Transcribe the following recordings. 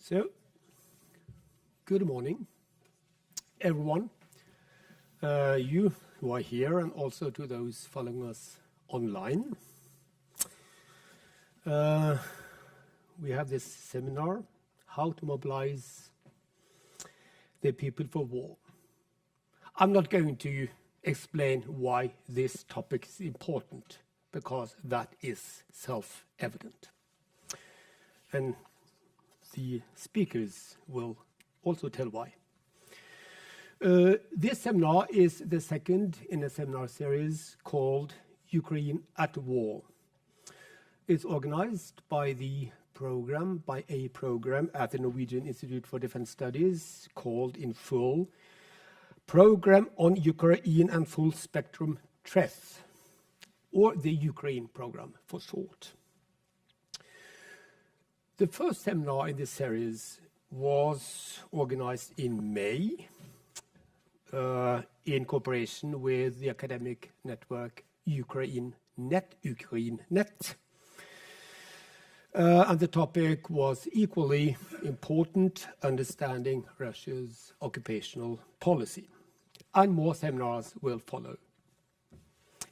So, good morning, everyone. You who are here and also to those following us online. We have this seminar, How to Mobilize the People for War. I'm not going to explain why this topic is important, because that is self-evident. And the speakers will also tell why. This seminar is the second in a seminar series called Ukraine at War. It's organized by a program at the Norwegian Institute for Defense Studies called in full Program on Ukraine and Full Spectrum Threats, or the Ukraine program for short. The first seminar in this series was organized in May in cooperation with the academic network Ukraine.net. And the topic was equally important, understanding Russia's occupational policy. And more seminars will follow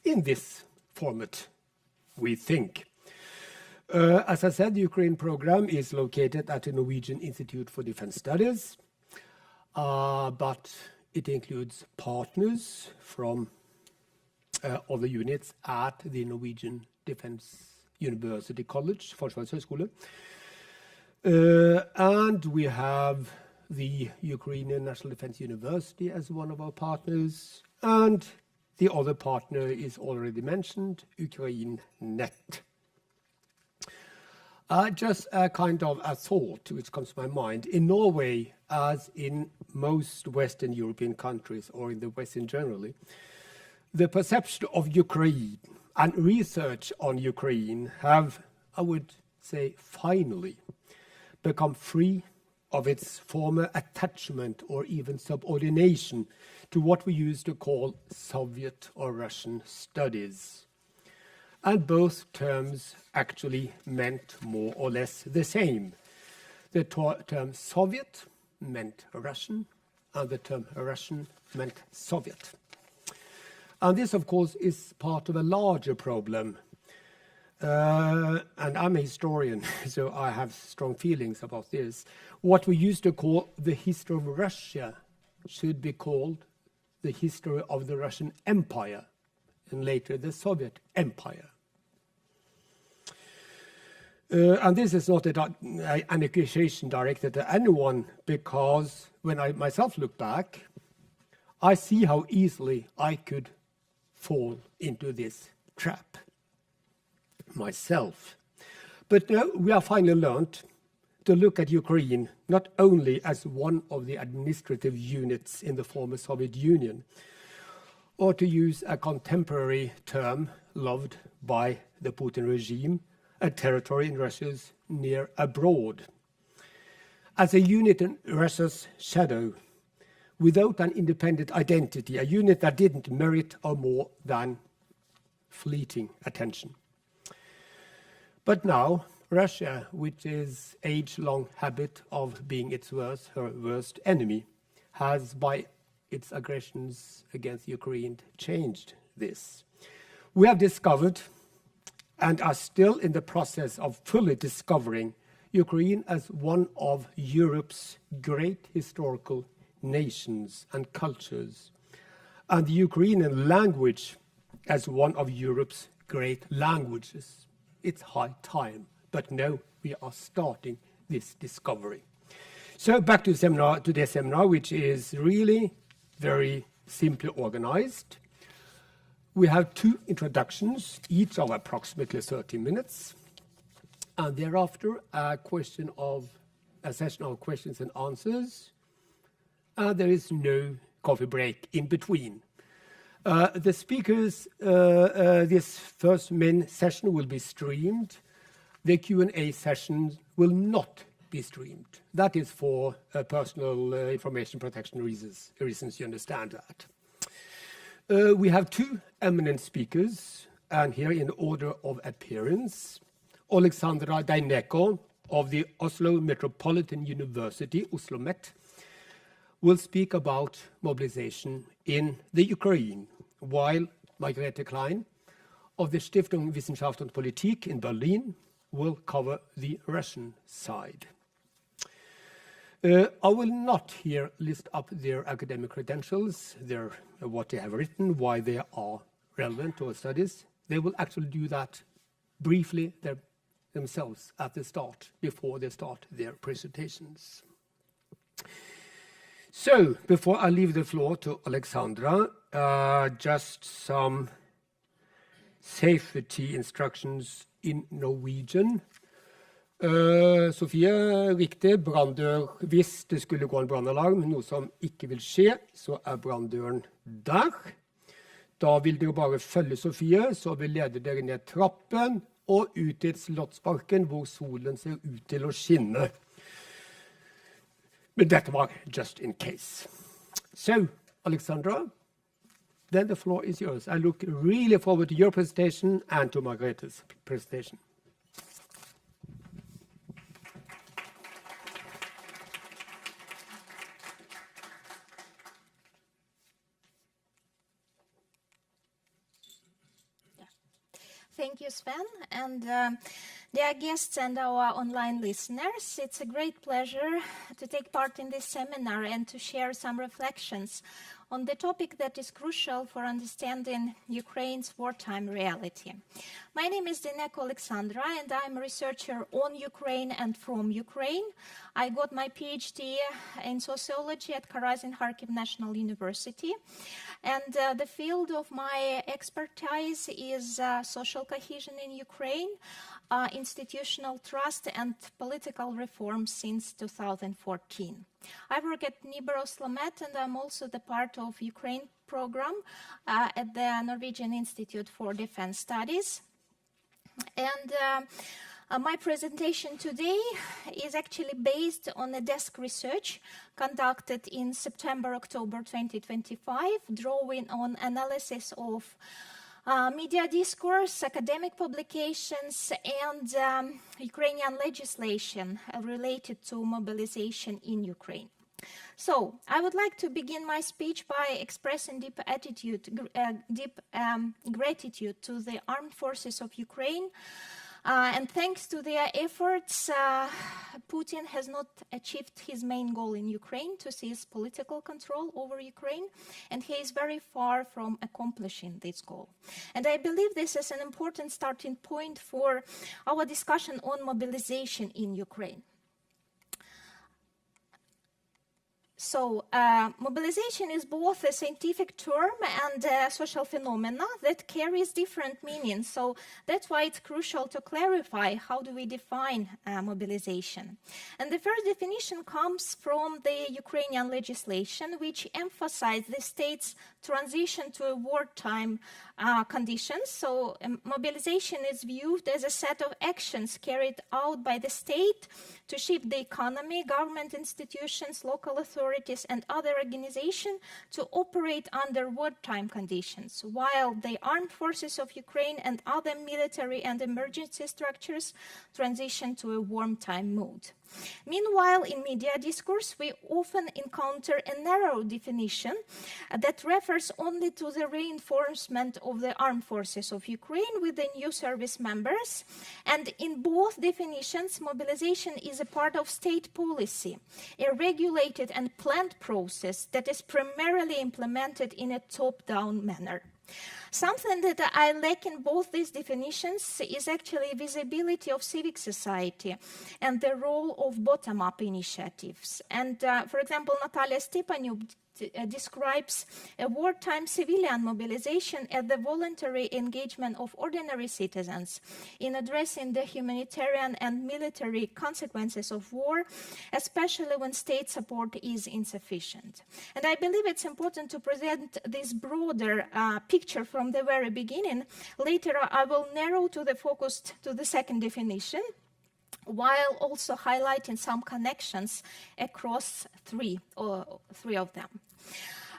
in this format, we think. As I said, the Ukraine program is located at the Norwegian Institute for Defense Studies, but it includes partners from other units at the Norwegian Defense University College, Forsvarets høgskole. And we have the Ukrainian National Defense University as one of our partners, and the other partner is already mentioned, Ukraine.net. Just a kind of a thought which comes to my mind. In Norway, as in most Western European countries, or in the West in generally, the perception of Ukraine and research on Ukraine have, I would say, finally become free of its former attachment or even subordination to what we used to call Soviet or Russian studies. And both terms actually meant more or less the same. The term Soviet meant Russian, and the term Russian meant Soviet. And this, of course, is part of a larger problem. And I'm a historian, so I have strong feelings about this. What we used to call the history of Russia should be called the history of the Russian Empire, and later the Soviet Empire. And this is not an accusation directed at anyone, because when I myself look back, I see how easily I could fall into this trap myself. But now we have finally learned to look at Ukraine not only as one of the administrative units in the former Soviet Union, or to use a contemporary term loved by the Putin regime, a territory in Russia's near abroad, as a unit in Russia's shadow, without an independent identity, a unit that didn't merit or more than fleeting attention. But now, Russia, which is age-long habit of being her worst enemy, has, by its aggressions against Ukraine, changed this. We have discovered and are still in the process of fully discovering Ukraine as one of Europe's great historical nations and cultures, and the Ukrainian language as one of Europe's great languages. It's high time, but now we are starting this discovery. So back to today's seminar, which is really very simply organized. We have two introductions, each of approximately 30 minutes, and thereafter a session of questions and answers, and there is no coffee break in between. The speakers, this first main session will be streamed. The Q&A session will not be streamed. That is for personal information protection reasons, you understand that. We have two eminent speakers, and here in order of appearance, Alexandra Deineko of the Oslo Metropolitan University, OsloMet, will speak about mobilization in the Ukraine, while Margrethe Klein of the Stiftung Wissenschaft und Politik in Berlin will cover the Russian side. I will not here list up their academic credentials, what they have written, why they are relevant to our studies. They will actually do that briefly themselves at the start, before they start their presentations. So, before I leave the floor to Alexandra, just some safety instructions in Norwegian. Sofie, riktig, branndør, hvis det skulle gå en brannalarm, noe som ikke vil skje, så er branndøren der. Da vil dere bare følge Sofie, så vil lede dere ned trappen og ut til Slottsparken, hvor solen ser ut til å skinne. Men dette var just in case. So, Alexandra, then the floor is yours. I look really forward to your presentation and to Margrethe's presentation. Thank you, Sven, and dear guests and our online listeners, it's a great pleasure to take part in this seminar and to share some reflections on the topic that is crucial for understanding Ukraine's wartime reality. My name is Dineko Alexandra, and I'm a researcher on Ukraine and from Ukraine. I got my PhD in sociology at Kharkiv National University, and the field of my expertise is social cohesion in Ukraine, institutional trust and political reform since 2014. I work at NIBR OsloMet, and I'm also the part of Ukraine program at the Norwegian Institute for Defense Studies. And my presentation today is actually based on a desk research conducted in September-October 2025, drawing on analysis of media discourse, academic publications, and Ukrainian legislation related to mobilization in Ukraine. So, I would like to begin my speech by expressing deep gratitude to the armed forces of Ukraine. And thanks to their efforts, Putin has not achieved his main goal in Ukraine, to seize political control over Ukraine, and he is very far from accomplishing this goal. And I believe this is an important starting point for our discussion on mobilization in Ukraine. So, mobilization is both a scientific term and a social phenomena that carries different meanings. So that's why it's crucial to clarify how do we define mobilization. And the first definition comes from the Ukrainian legislation, which emphasizes the state's transition to a wartime conditions. So mobilization is viewed as a set of actions carried out by the state to shift the economy, government institutions, local authorities, and other organizations to operate under wartime conditions, while the armed forces of Ukraine and other military and emergency structures transition to a wartime mode. Meanwhile, in media discourse, we often encounter a narrow definition that refers only to the reinforcement of the armed forces of Ukraine with the new service members. And in both definitions, mobilization is a part of state policy, a regulated and planned process that is primarily implemented in a top-down manner. Something that I lack in both these definitions is actually visibility of civic society and the role of bottom-up initiatives. And for example, Natalia Stepanyuk describes a wartime civilian mobilization as the voluntary engagement of ordinary citizens in addressing the humanitarian and military consequences of war, especially when state support is insufficient. And I believe it's important to present this broader picture from the very beginning. Later, I will narrow to the focus to the second definition, while also highlighting some connections across three of them.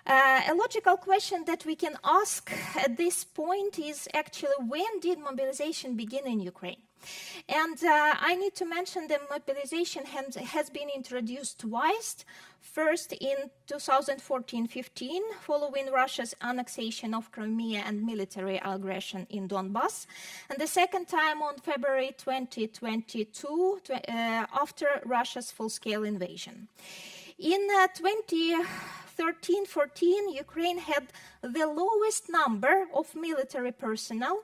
A logical question that we can ask at this point is actually, when did mobilization begin in Ukraine? And I need to mention that mobilization has been introduced twice. First in 2014-15, following Russia's annexation of Crimea and military aggression in Donbass. And the second time on February 2022, after Russia's full-scale invasion. In 2013-14, Ukraine had the lowest number of military personnel,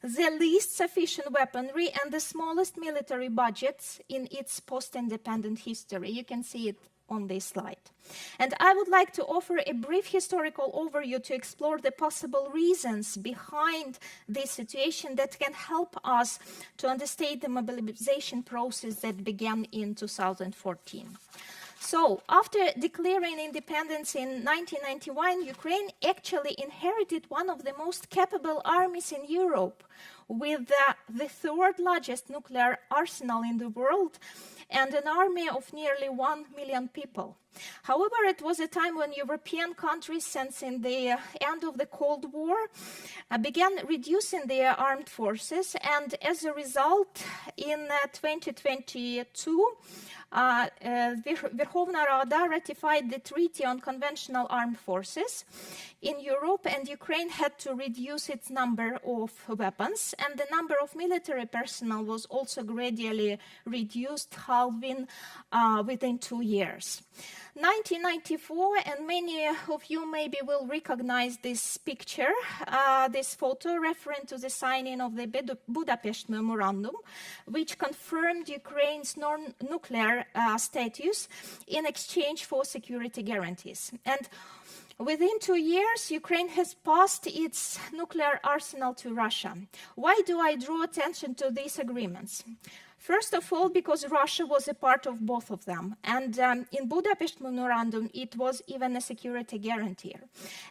the least sufficient weaponry, and the smallest military budgets in its post-independent history. You can see it on this slide. And I would like to offer a brief historical overview to explore the possible reasons behind this situation that can help us to understand the mobilization process that began in 2014. So, after declaring independence in 1991, Ukraine actually inherited one of the most capable armies in Europe, with the third largest nuclear arsenal in the world and an army of nearly 1 million people. However, it was a time when European countries, sensing the end of the Cold War, began reducing their armed forces, and as a result, in 2022, Verkhovna Rada ratified the Treaty on Conventional Armed Forces in Europe, and Ukraine had to reduce its number of weapons, and the number of military personnel was also gradually reduced, halving within 2 years. 1994, and many of you maybe will recognize this picture, this photo referring to the signing of the Budapest Memorandum, which confirmed Ukraine's non-nuclear status in exchange for security guarantees. And within 2 years, Ukraine has passed its nuclear arsenal to Russia. Why do I draw attention to these agreements? First of all, because Russia was a part of both of them. And in Budapest Memorandum, it was even a security guarantee.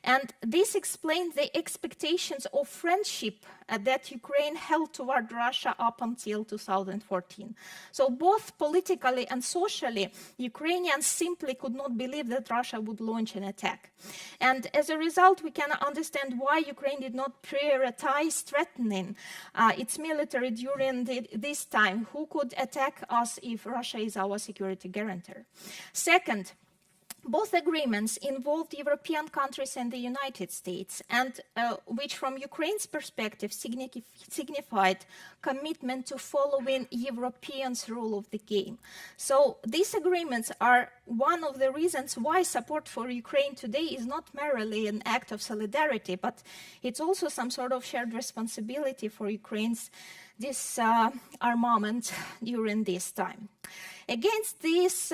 And this explained the expectations of friendship that Ukraine held toward Russia up until 2014. So both politically and socially, Ukrainians simply could not believe that Russia would launch an attack. And as a result, we can understand why Ukraine did not prioritize strengthening its military during this time. Who could attack us if Russia is our security guarantor? Second, both agreements involved European countries and the United States, and which from Ukraine's perspective signified commitment to following Europeans' rule of the game. So these agreements are one of the reasons why support for Ukraine today is not merely an act of solidarity, but it's also some sort of shared responsibility for Ukraine's disarmament during this time. Against this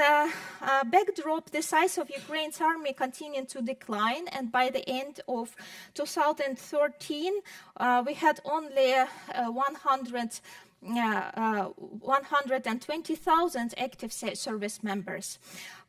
backdrop, the size of Ukraine's army continued to decline, and by the end of 2013, we had only 120,000 active service members.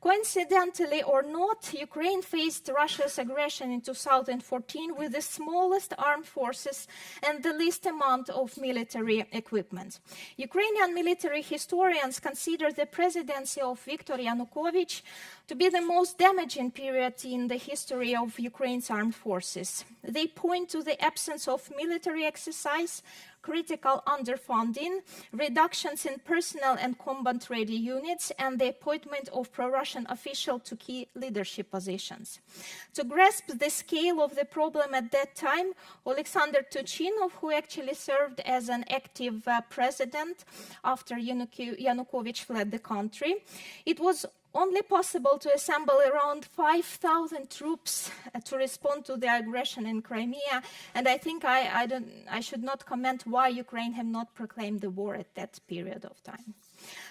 Coincidentally or not, Ukraine faced Russia's aggression in 2014 with the smallest armed forces and the least amount of military equipment. Ukrainian military historians consider the presidency of Viktor Yanukovych to be the most damaging period in the history of Ukraine's armed forces. They point to the absence of military exercise, critical underfunding, reductions in personnel and combat-ready units, and the appointment of pro-Russian officials to key leadership positions. To grasp the scale of the problem at that time, Alexander Turchinov, who actually served as an active president after Yanukovych fled the country, it was only possible to assemble around 5,000 troops to respond to the aggression in Crimea, and I think I should not comment why Ukraine have not proclaimed the war at that period of time.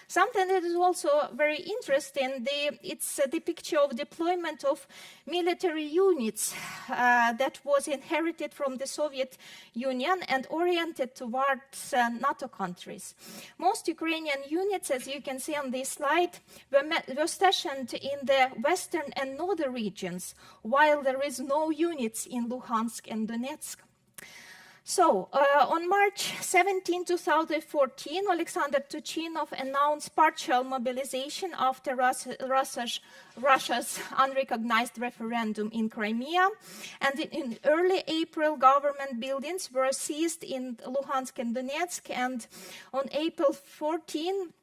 Something that is also very interesting, it's the picture of deployment of military units that was inherited from the Soviet Union and oriented towards NATO countries. Most Ukrainian units, as you can see on this slide, were stationed in the western and northern regions, while there is no units in Luhansk and Donetsk. So, on March 17, 2014, Alexander Tuchinov announced partial mobilization after Russia's unrecognized referendum in Crimea. And in early April, government buildings were seized in Luhansk and Donetsk. And on April 14,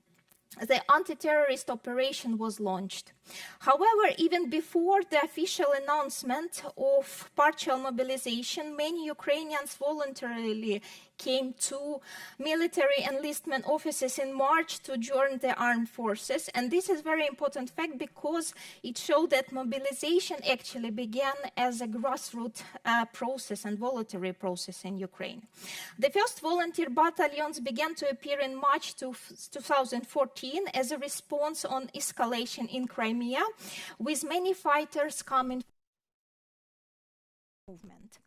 the anti-terrorist operation was launched. However, even before the official announcement of partial mobilization, many Ukrainians voluntarily came to military enlistment offices in March to join the armed forces. And this is a very important fact because it showed that mobilization actually began as a grassroots process and voluntary process in Ukraine. The first volunteer battalions began to appear in March 2014 as a response on escalation in Crimea, with many fighters coming from the movement.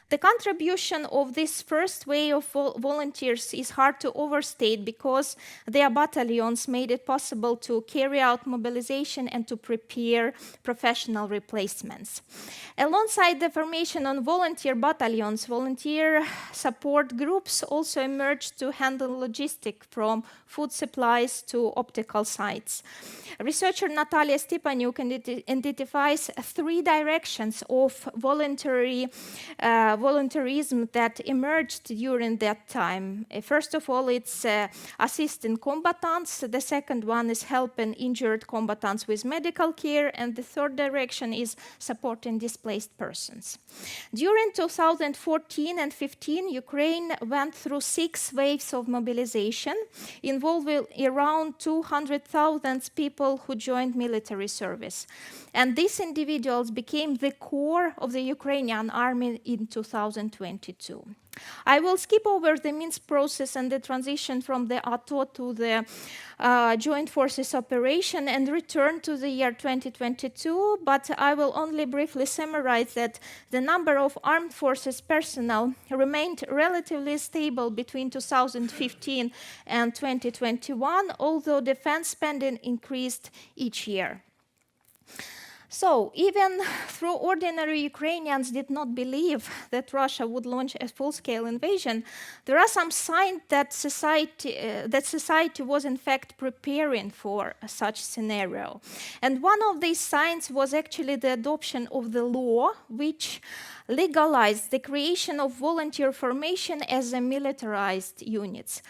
The contribution of this first wave of volunteers is hard to overstate because their battalions made it possible to carry out mobilization and to prepare professional replacements. Alongside the formation of volunteer battalions, volunteer support groups also emerged to handle logistics from food supplies to optical sites. Researcher Natalia Stepanuk identifies three directions of voluntarism that emerged during that time. First of all, it's assisting combatants. The second one is helping injured combatants with medical care. And the third direction is supporting displaced persons. During 2014 and 15, Ukraine went through 6 waves of mobilization, involving around 200,000 people who joined military service. And these individuals became the core of the Ukrainian army in 2022. I will skip over the Minsk process and the transition from the ATO to the Joint Forces operation and return to the year 2022, but I will only briefly summarize that the number of armed forces personnel remained relatively stable between 2015 and 2021, although defense spending increased each year. So, even though ordinary Ukrainians did not believe that Russia would launch a full-scale invasion, there are some signs that society was in fact preparing for such scenario. And one of these signs was actually the adoption of the law, which legalized the creation of volunteer formation as a militarized units,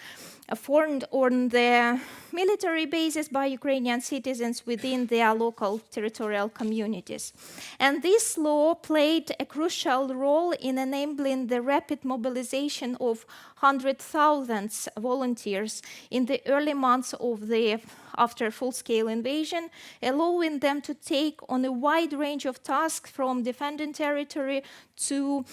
formed on the military bases by Ukrainian citizens within their local territorial communities. And this law played a crucial role in enabling the rapid mobilization of 100,000 volunteers in the early months of the after full-scale invasion, allowing them to take on a wide range of tasks from defending territory to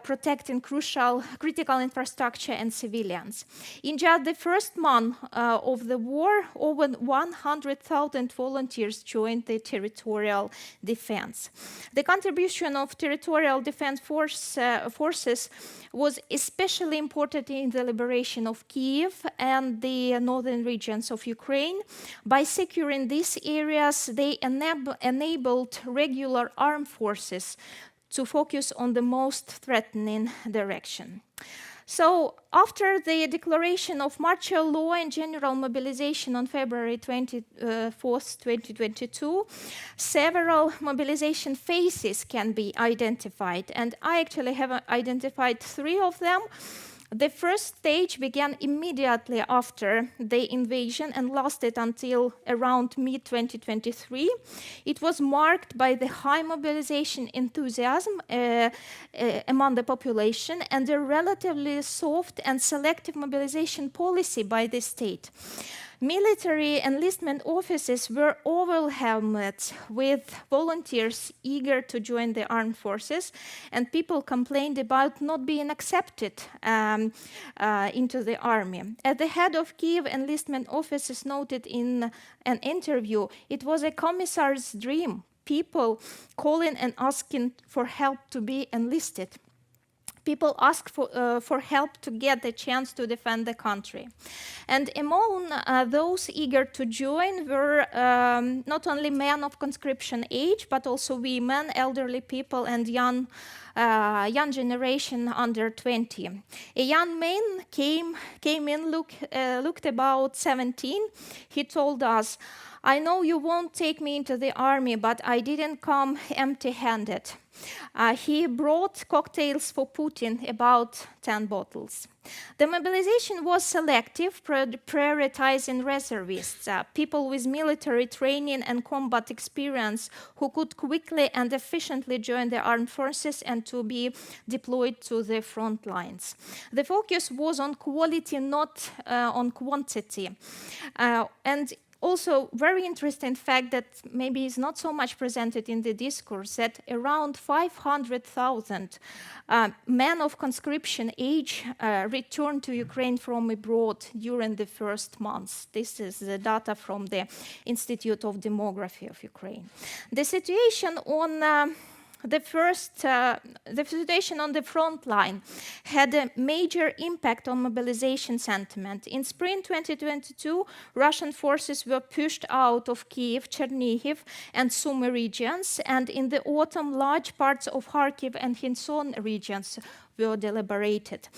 protecting critical infrastructure and civilians. In just the first month of the war, over 100,000 volunteers joined the territorial defense. The contribution of territorial defense forces was especially important in the liberation of Kyiv and the northern regions of Ukraine. By securing these areas, they enabled regular armed forces to focus on the most threatening direction. So, after the declaration of martial law and general mobilization on February 24th, 2022, several mobilization phases can be identified, and I actually have identified 3 of them. The first stage began immediately after the invasion and lasted until around mid-2023. It was marked by the high mobilization enthusiasm among the population and a relatively soft and selective mobilization policy by the state. Military enlistment offices were overwhelmed with volunteers eager to join the armed forces, and people complained about not being accepted into the army. At the head of Kyiv enlistment offices noted in an interview, it was a commissar's dream, people calling and asking for help to be enlisted. people asked for help to get the chance to defend the country. And among those eager to join were not only men of conscription age, but also women, elderly people, and young generation under 20. A young man came in, looked about 17. He told us, "I know you won't take me into the army, but I didn't come empty-handed." He brought cocktails for Putin, about 10 bottles. The mobilization was selective, prioritizing reservists, people with military training and combat experience who could quickly and efficiently join the armed forces and to be deployed to the front lines. The focus was on quality, not on quantity. And also, very interesting fact that maybe is not so much presented in the discourse, that around 500,000 men of conscription age returned to Ukraine from abroad during the first months. This is the data from the Institute of Demography of Ukraine. The situation on the situation on the front line had a major impact on mobilization sentiment. In spring 2022, Russian forces were pushed out of Kiev, Chernihiv, and Sumy regions, and in the autumn, large parts of Kharkiv and Kherson regions were deliberated.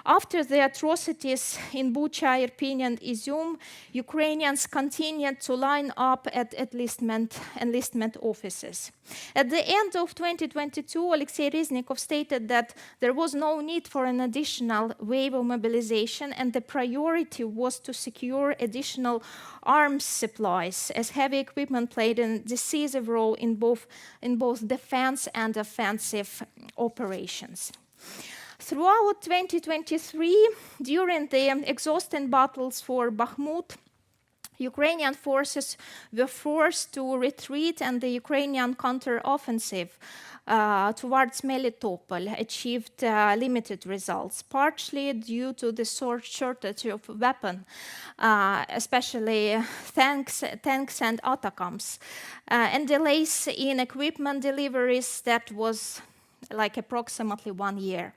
After the atrocities in Bucha, Irpin, and Izium, Ukrainians continued to line up at enlistment offices. At the end of 2022, Alexei Reznikov stated that there was no need for an additional wave of mobilization, and the priority was to secure additional arms supplies, as heavy equipment played a decisive role in both defense and offensive operations. Throughout 2023, during the exhausting battles for Bakhmut, Ukrainian forces were forced to retreat, and the Ukrainian counteroffensive towards Melitopol achieved limited results, partially due to the shortage of weapons, especially tanks and ATACMS, and delays in equipment deliveries that was like approximately 1 year.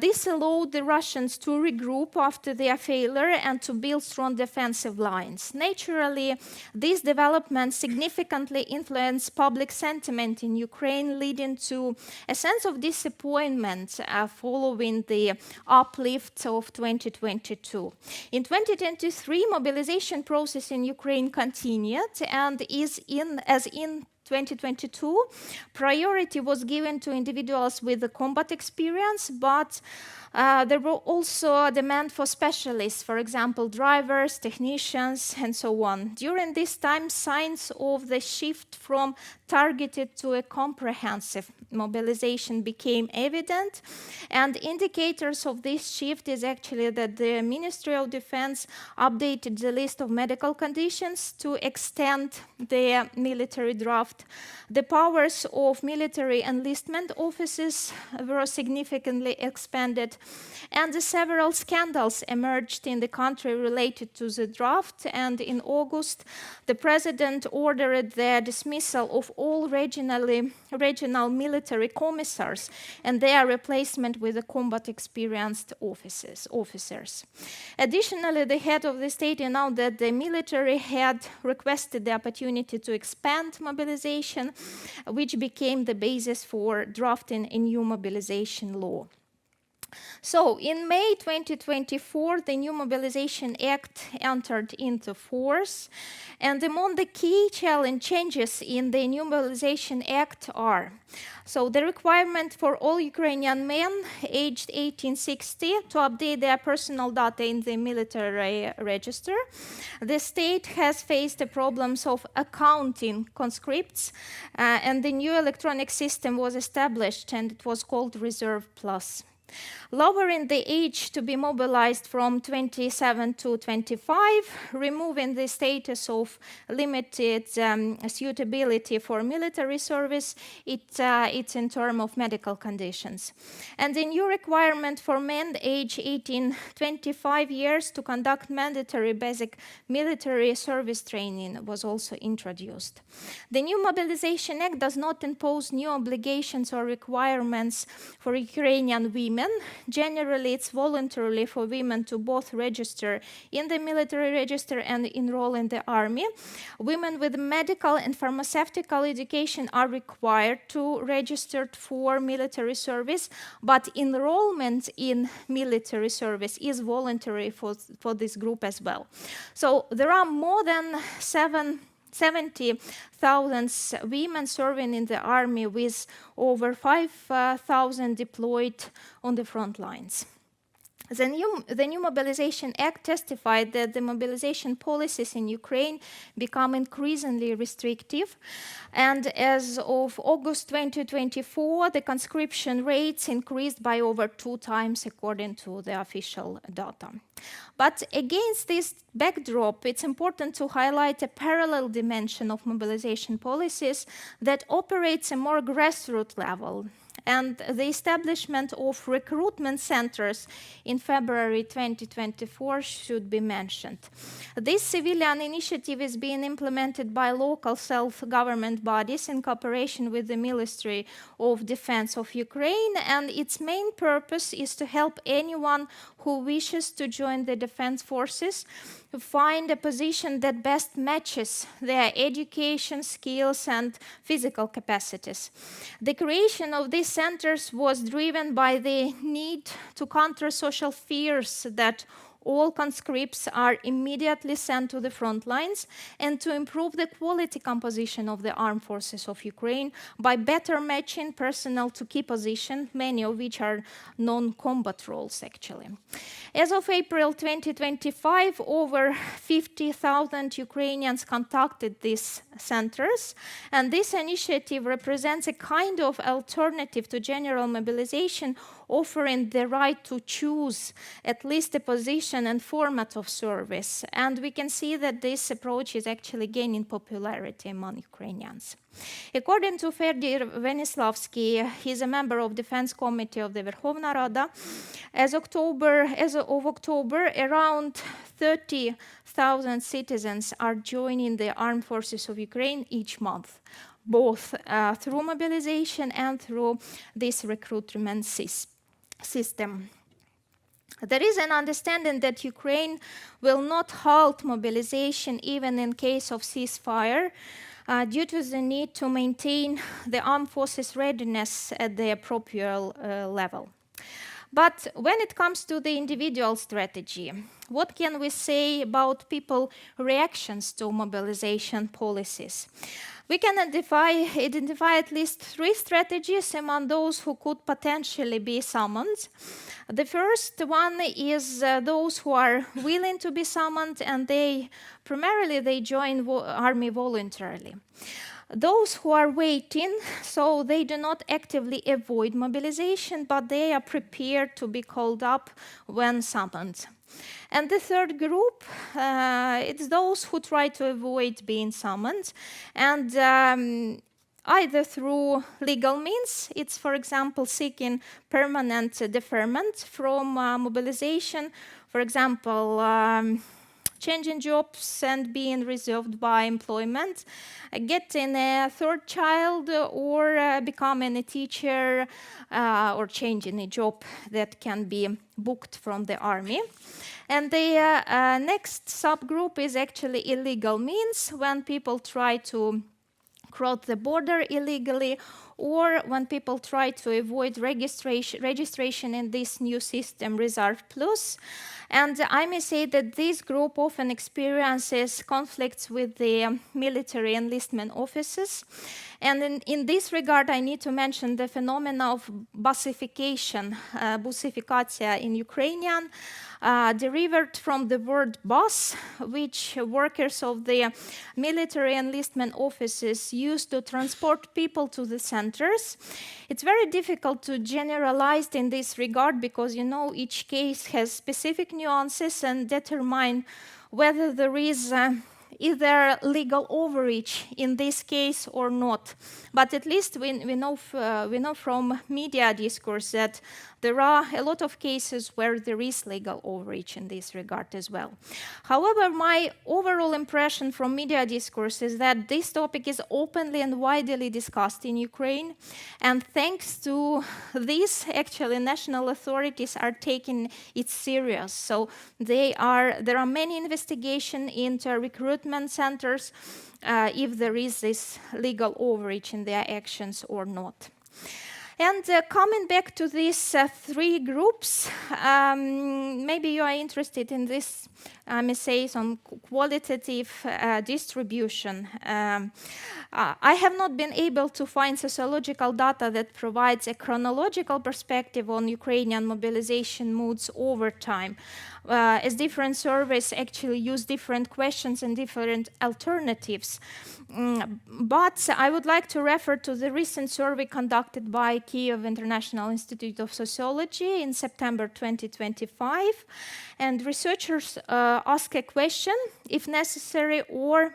This allowed the Russians to regroup after their failure and to build strong defensive lines. Naturally, these developments significantly influenced public sentiment in Ukraine, leading to a sense of disappointment following the uplift of 2022. In 2023, mobilization process in Ukraine continued, and as in 2022, priority was given to individuals with the combat experience, but there were also a demand for specialists, for example, drivers, technicians, and so on. During this time, signs of the shift from targeted to a comprehensive mobilization became evident, and indicators of this shift is actually that the Ministry of Defense updated the list of medical conditions to extend the military draft. The powers of military enlistment offices were significantly expanded, and several scandals emerged in the country related to the draft, and in August, the president ordered the dismissal of all regional military commissars and their replacement with the combat experienced officers. Additionally, the head of the state announced that the military had requested the opportunity to expand mobilization, which became the basis for drafting a new mobilization law. So, in May 2024, the new Mobilization Act entered into force, and among the key changes in the new Mobilization Act are: so the requirement for all Ukrainian men aged 1860 to update their personal data in the military register. The state has faced the problems of accounting conscripts, and the new electronic system was established, and it was called Reserve Plus. Lowering the age to be mobilized from 27 to 25, removing the status of limited suitability for military service, it's in terms of medical conditions. And the new requirement for men aged 18-25 years to conduct mandatory basic military service training was also introduced. The new Mobilization Act does not impose new obligations or requirements for Ukrainian women. Generally, it's voluntarily for women to both register in the military register and enroll in the army. Women with medical and pharmaceutical education are required to register for military service, but enrollment in military service is voluntary for this group as well. So there are more than 70,000 women serving in the army, with over 5,000 deployed on the front lines. The new Mobilization Act testified that the mobilization policies in Ukraine become increasingly restrictive, and as of August 2024, the conscription rates increased by over 2 times according to the official data. But against this backdrop, it's important to highlight a parallel dimension of mobilization policies that operates a more grassroots level. And the establishment of recruitment centers in February 2024 should be mentioned. This civilian initiative is being implemented by local self-government bodies in cooperation with the Ministry of Defense of Ukraine, and its main purpose is to help anyone who wishes to join the defense forces to find a position that best matches their education, skills, and physical capacities. The creation of these centers was driven by the need to counter social fears that all conscripts are immediately sent to the front lines, and to improve the quality composition of the armed forces of Ukraine by better matching personnel to key positions, many of which are non-combat roles, actually. As of April 2025, over 50,000 Ukrainians contacted these centers, and this initiative represents a kind of alternative to general mobilization, offering the right to choose at least a position and format of service. And we can see that this approach is actually gaining popularity among Ukrainians. According to Ferdinand Venislavsky, he's a member of Defense Committee of the Verkhovna Rada. As of October, around 30,000 citizens are joining the armed forces of Ukraine each month, both through mobilization and through this recruitment system. There is an understanding that Ukraine will not halt mobilization even in case of ceasefire, due to the need to maintain the armed forces' readiness at the appropriate level. But when it comes to the individual strategy, what can we say about people's reactions to mobilization policies? We can identify at least 3 strategies among those who could potentially be summoned. The first one is those who are willing to be summoned, and they join army voluntarily. Those who are waiting, so they do not actively avoid mobilization, but they are prepared to be called up when summoned. And the third group, it's those who try to avoid being summoned, and either through legal means, it's, for example, seeking permanent deferment from mobilization, for example, changing jobs and being reserved by employment, getting a 3rd child, or becoming a teacher, or changing a job that can be booked from the army. And the next subgroup is actually illegal means, when people try to cross the border illegally, or when people try to avoid registration in this new system, Reserve Plus. And I may say that this group often experiences conflicts with the military enlistment offices. And in this regard, I need to mention the phenomena of busification, busifikatia in Ukrainian, derived from the word bus, which workers of the military enlistment offices use to transport people to the center. centers. It's very difficult to generalize in this regard because, each case has specific nuances and determine whether there is either legal overreach in this case or not. But at least we know from media discourse that there are a lot of cases where there is legal overreach in this regard as well. However, my overall impression from media discourse is that this topic is openly and widely discussed in Ukraine, and thanks to this, actually, national authorities are taking it serious. So there are many investigations into recruitment centers if there is this legal overreach in their actions or not. And coming back to these three groups, maybe you are interested in this, essays on qualitative distribution. I have not been able to find sociological data that provides a chronological perspective on Ukrainian mobilization moods over time, as different surveys actually use different questions and different alternatives. But I would like to refer to the recent survey conducted by Kyiv International Institute of Sociology in September 2025. And researchers ask a question, if necessary, or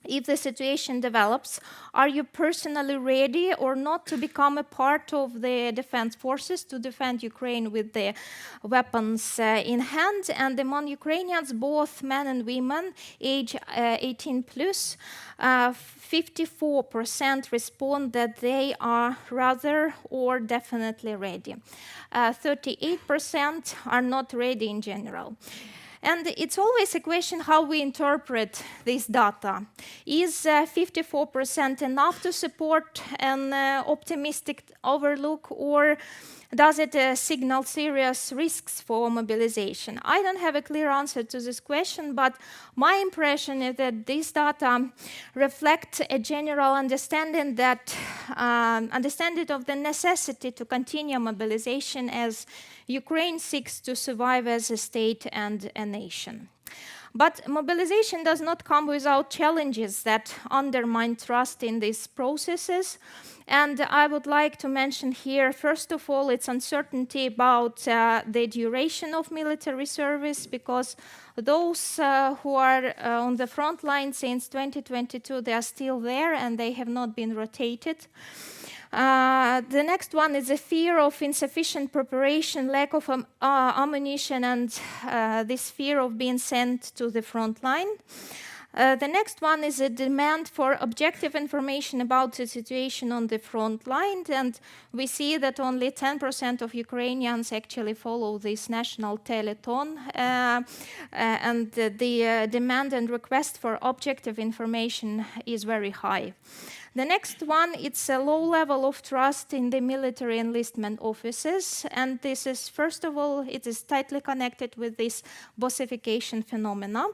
if the situation develops, are you personally ready or not to become a part of the defense forces to defend Ukraine with the weapons in hand? And among Ukrainians, both men and women, age 18 plus, 54% respond that they are rather or definitely ready. 38% are not ready in general. And it's always a question how we interpret this data. Is 54% enough to support an optimistic outlook, or does it signal serious risks for mobilization? I don't have a clear answer to this question, but my impression is that this data reflect a general understanding that understanding of the necessity to continue mobilization as Ukraine seeks to survive as a state and a nation. But mobilization does not come without challenges that undermine trust in these processes. And I would like to mention here, first of all, it's uncertainty about the duration of military service, because those who are on the front line since 2022, they are still there and they have not been rotated. The next one is a fear of insufficient preparation, lack of ammunition, and this fear of being sent to the front line. The next one is a demand for objective information about the situation on the front line, and we see that only 10% of Ukrainians actually follow this national telethon, and the demand and request for objective information is very high. The next one, it's a low level of trust in the military enlistment offices, and this is, first of all, it is tightly connected with this bossification phenomena.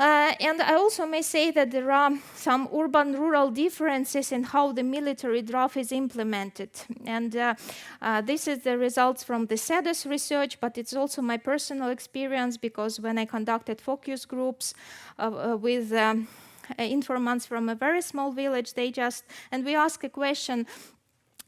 And I also may say that there are some urban-rural differences in how the military draft is implemented. And this is the results from the SEDES research, but it's also my personal experience, because when I conducted focus groups with informants from a very small village, and we ask a question,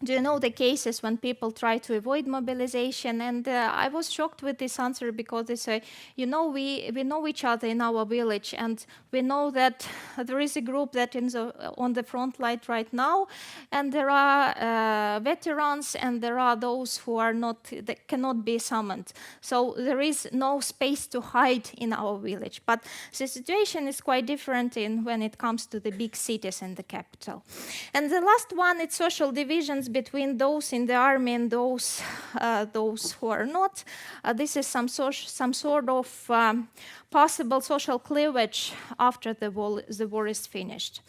do you know the cases when people try to avoid mobilization? And I was shocked with this answer, because they say, we know each other in our village, and we know that there is a group that is on the front line right now, and there are veterans, and there are those who are that cannot be summoned. So there is no space to hide in our village. But the situation is quite different when it comes to the big cities and the capital. And the last one, it's social divisions between those in the army and those who are not. This is some sort of possible social cleavage after the war is finished.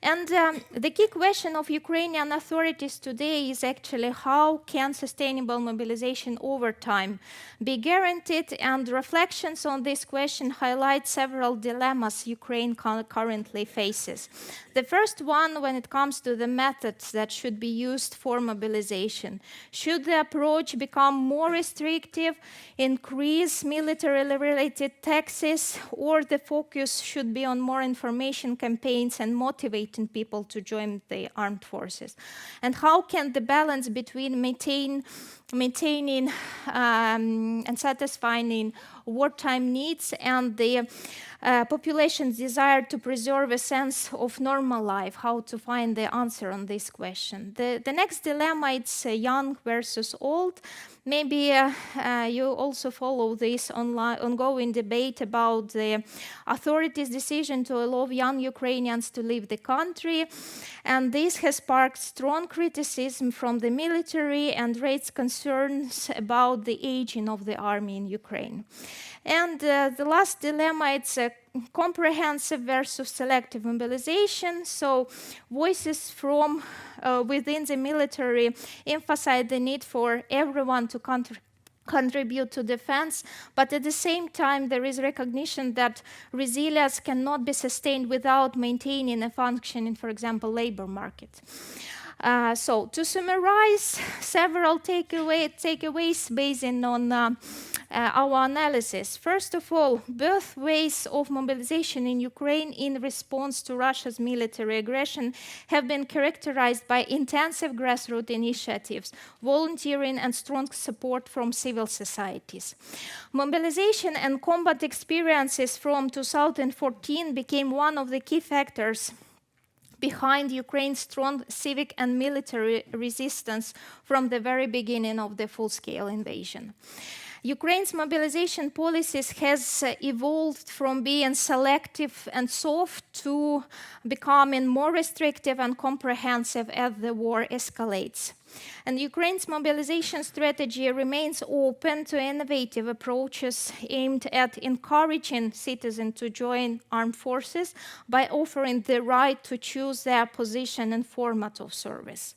And the key question of Ukrainian authorities today is actually how can sustainable mobilization over time be guaranteed, and reflections on this question highlight several dilemmas Ukraine currently faces. The first one, when it comes to the methods that should be used for mobilization? Should the approach become more restrictive, increase military-related taxes, or the focus should be on more information campaigns and motivating people to join the armed forces? And how can the balance between maintaining and satisfying wartime needs and the population's desire to preserve a sense of normal life, how to find the answer on this question? The next dilemma, it's young versus old. Maybe you also follow this ongoing debate about the authorities' decision to allow young Ukrainians to leave the country. And this has sparked strong criticism from the military and raised concerns about the aging of the army in Ukraine. And the last dilemma, it's a comprehensive versus selective mobilization. So voices from within the military emphasize the need for everyone to contribute to defense, but at the same time there is recognition that resilience cannot be sustained without maintaining a functioning, for example, labor market. So to summarize, several takeaways based on our analysis. First of all, both ways of mobilization in Ukraine in response to Russia's military aggression have been characterized by intensive grassroots initiatives, volunteering, and strong support from civil societies. Mobilization and combat experiences from 2014 became one of the key factors behind Ukraine's strong civic and military resistance from the very beginning of the full-scale invasion. Ukraine's mobilization policies has evolved from being selective and soft to becoming more restrictive and comprehensive as the war escalates. And Ukraine's mobilization strategy remains open to innovative approaches aimed at encouraging citizens to join armed forces by offering the right to choose their position and format of service.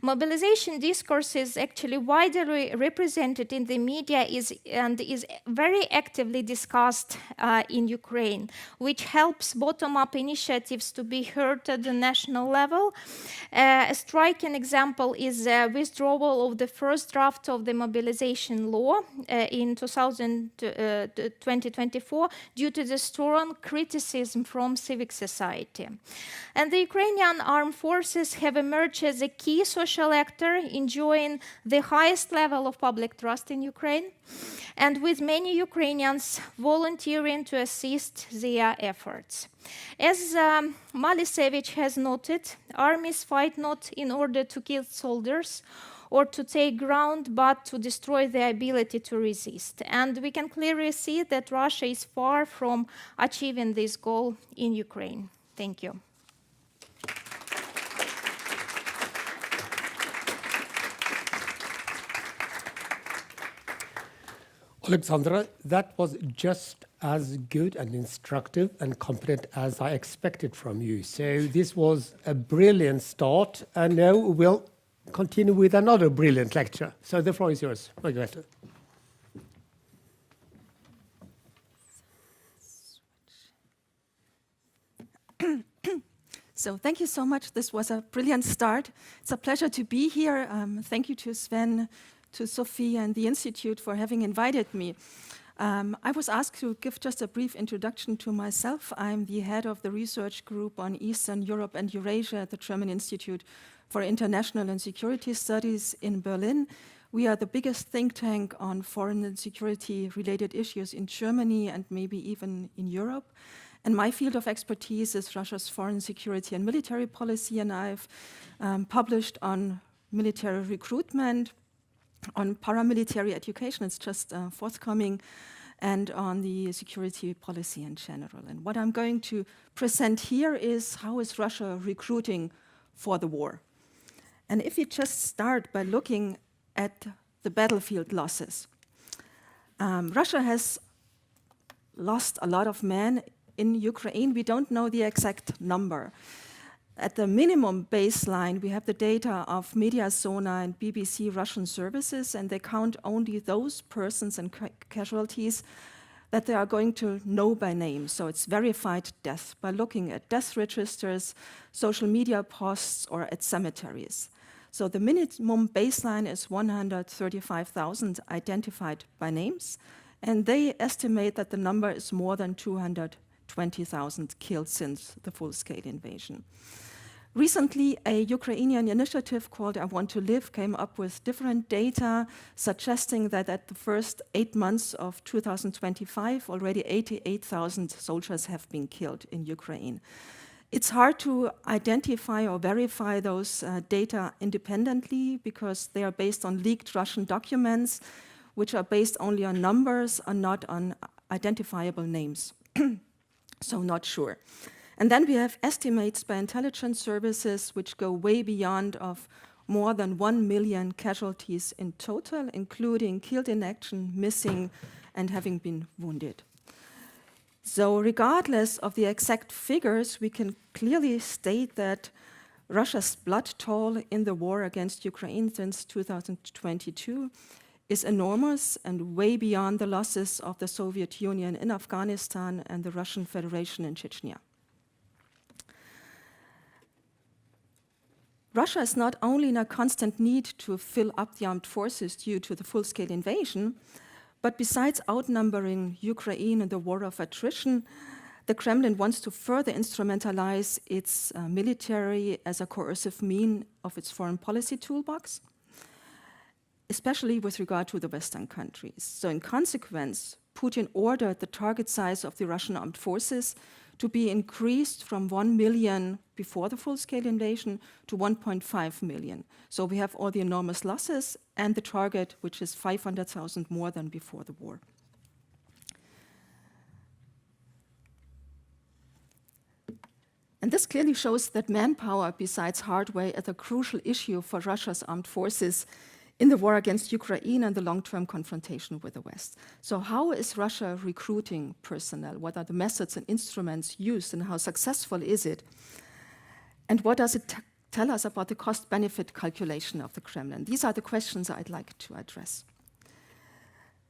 Mobilization discourse is actually widely represented in the media and is very actively discussed in Ukraine, which helps bottom-up initiatives to be heard at the national level. A striking example is withdrawal of the first draft of the mobilization law in 2024 due to the strong criticism from civic society. And the Ukrainian armed forces have emerged as a key social actor, enjoying the highest level of public trust in Ukraine, and with many Ukrainians volunteering to assist their efforts. As Mobilization has noted, armies fight not in order to kill soldiers or to take ground, but to destroy their ability to resist. And we can clearly see that Russia is far from achieving this goal in Ukraine. Thank you. Alexandra, that was just as good and instructive and competent as I expected from you. So this was a brilliant start, and now we'll continue with another brilliant lecture. So the floor is yours, Margrethe. So thank you so much. This was a brilliant start. It's a pleasure to be here. Thank you to Sven, to Sophie and the Institute for having invited me. I was asked to give just a brief introduction to myself. I'm the head of the research group on Eastern Europe and Eurasia at the German Institute for International and Security Studies in Berlin. We are the biggest think tank on foreign and security-related issues in Germany and maybe even in Europe. And my field of expertise is Russia's foreign security and military policy, and I've published on military recruitment, on paramilitary education, it's just forthcoming, and on the security policy in general. And what I'm going to present here is how is Russia recruiting for the war. And if you just start by looking at the battlefield losses, Russia has lost a lot of men in Ukraine. We don't know the exact number. At the minimum baseline, we have the data of Mediazona and BBC Russian services, and they count only those persons and casualties that they are going to know by name. So it's verified death by looking at death registers, social media posts, or at cemeteries. So the minimum baseline is 135,000 identified by names, and they estimate that the number is more than 220,000 killed since the full-scale invasion. Recently, a Ukrainian initiative called I Want to Live came up with different data suggesting that at the first 8 months of 2025, already 88,000 soldiers have been killed in Ukraine. It's hard to identify or verify those data independently because they are based on leaked Russian documents, which are based only on numbers and not on identifiable names. So not sure. And then we have estimates by intelligence services which go way beyond of more than 1 million casualties in total, including killed in action, missing, and having been wounded. So regardless of the exact figures, we can clearly state that Russia's blood toll in the war against Ukraine since 2022 is enormous and way beyond the losses of the Soviet Union in Afghanistan and the Russian Federation in Chechnya. Russia is not only in a constant need to fill up the armed forces due to the full-scale invasion, but besides outnumbering Ukraine in the war of attrition, the Kremlin wants to further instrumentalize its military as a coercive mean of its foreign policy toolbox, especially with regard to the Western countries. So in consequence, Putin ordered the target size of the Russian armed forces to be increased from 1 million before the full-scale invasion to 1.5 million. So we have all the enormous losses and the target, which is 500,000 more than before the war. And this clearly shows that manpower, besides hardware, is a crucial issue for Russia's armed forces in the war against Ukraine and the long-term confrontation with the West. So how is Russia recruiting personnel? What are the methods and instruments used, and how successful is it? And what does it tell us about the cost-benefit calculation of the Kremlin? These are the questions I'd like to address.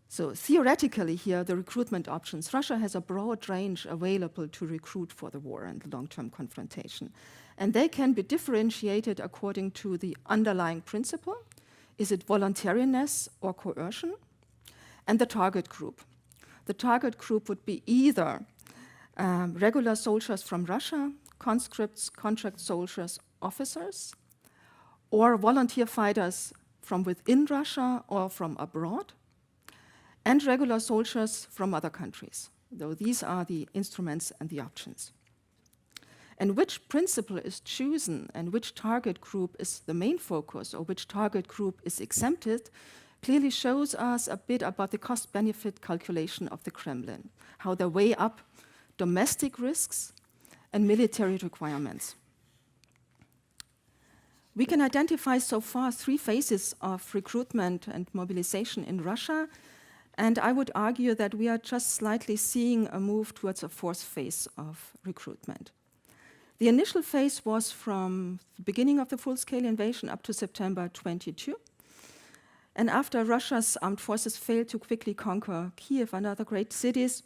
So theoretically here, the recruitment options. Russia has a broad range available to recruit for the war and the long-term confrontation. And they can be differentiated according to the underlying principle. Is it voluntariness or coercion? And the target group. The target group would be either regular soldiers from Russia, conscripts, contract soldiers, officers, or volunteer fighters from within Russia or from abroad, and regular soldiers from other countries. Though these are the instruments and the options. And which principle is chosen and which target group is the main focus or which target group is exempted clearly shows us a bit about the cost-benefit calculation of the Kremlin, how they weigh up domestic risks and military requirements. We can identify so far 3 phases of recruitment and mobilization in Russia, and I would argue that we are just slightly seeing a move towards a 4th phase of recruitment. The initial phase was from the beginning of the full-scale invasion up to September 22. And after Russia's armed forces failed to quickly conquer Kiev and other great cities,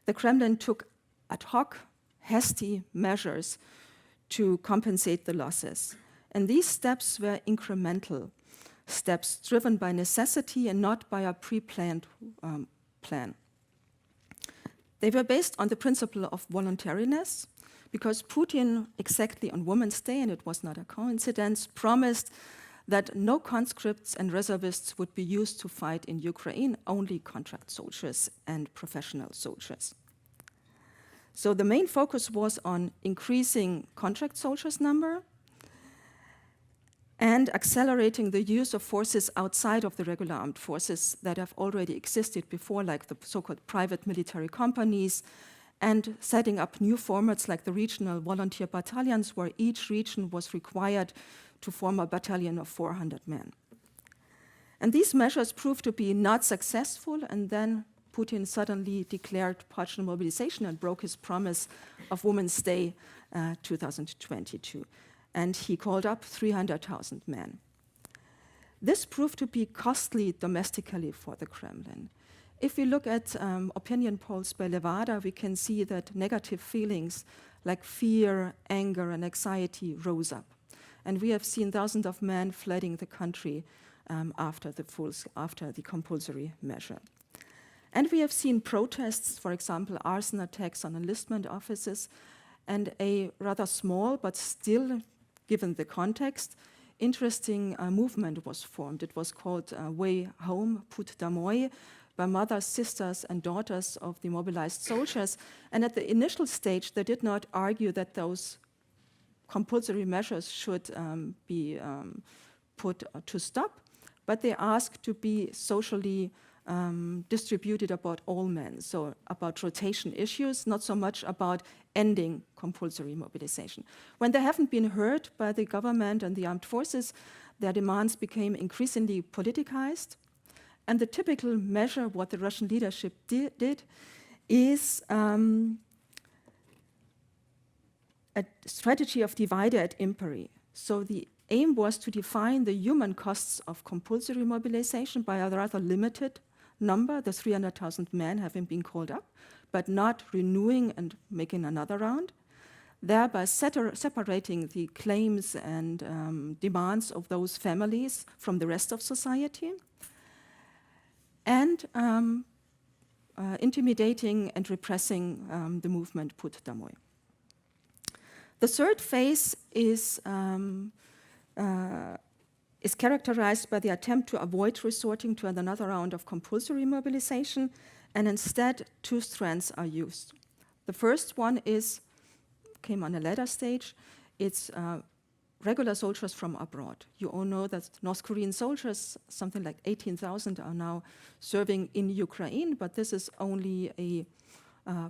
the Kremlin took ad hoc, hasty measures to compensate the losses. And these steps were incremental steps driven by necessity and not by a pre-planned plan. They were based on the principle of voluntariness, because Putin, exactly on Women's Day, and it was not a coincidence, promised that no conscripts and reservists would be used to fight in Ukraine, only contract soldiers and professional soldiers. So the main focus was on increasing contract soldiers' number and accelerating the use of forces outside of the regular armed forces that have already existed before, like the so-called private military companies, and setting up new formats like the regional volunteer battalions, where each region was required to form a battalion of 400 men. And these measures proved to be not successful, and then Putin suddenly declared partial mobilization and broke his promise of Women's Day 2022. And he called up 300,000 men. This proved to be costly domestically for the Kremlin. If we look at opinion polls by Levada, we can see that negative feelings like fear, anger, and anxiety rose up. And we have seen thousands of men flooding the country after the compulsory measure. And we have seen protests, for example, arson attacks on enlistment offices, and a rather small, but still, given the context, interesting movement was formed. It was called Way Home, Put Damoy, by mothers, sisters, and daughters of the mobilized soldiers. And at the initial stage, they did not argue that those compulsory measures should be put to stop, but they asked to be socially distributed about all men, so about rotation issues, not so much about ending compulsory mobilization. When they haven't been heard by the government and the armed forces, their demands became increasingly politicized. And the typical measure, what the Russian leadership did is a strategy of divide et imperi. So the aim was to define the human costs of compulsory mobilization by a rather limited number, the 300,000 men having been called up, but not renewing and making another round, thereby separating the claims and demands of those families from the rest of society, and intimidating and repressing the movement Put Damoy. The third phase is characterized by the attempt to avoid resorting to another round of compulsory mobilization, and instead two strands are used. The first one came on a later stage. It's regular soldiers from abroad. You all know that North Korean soldiers, something like 18,000, are now serving in Ukraine, but this is only a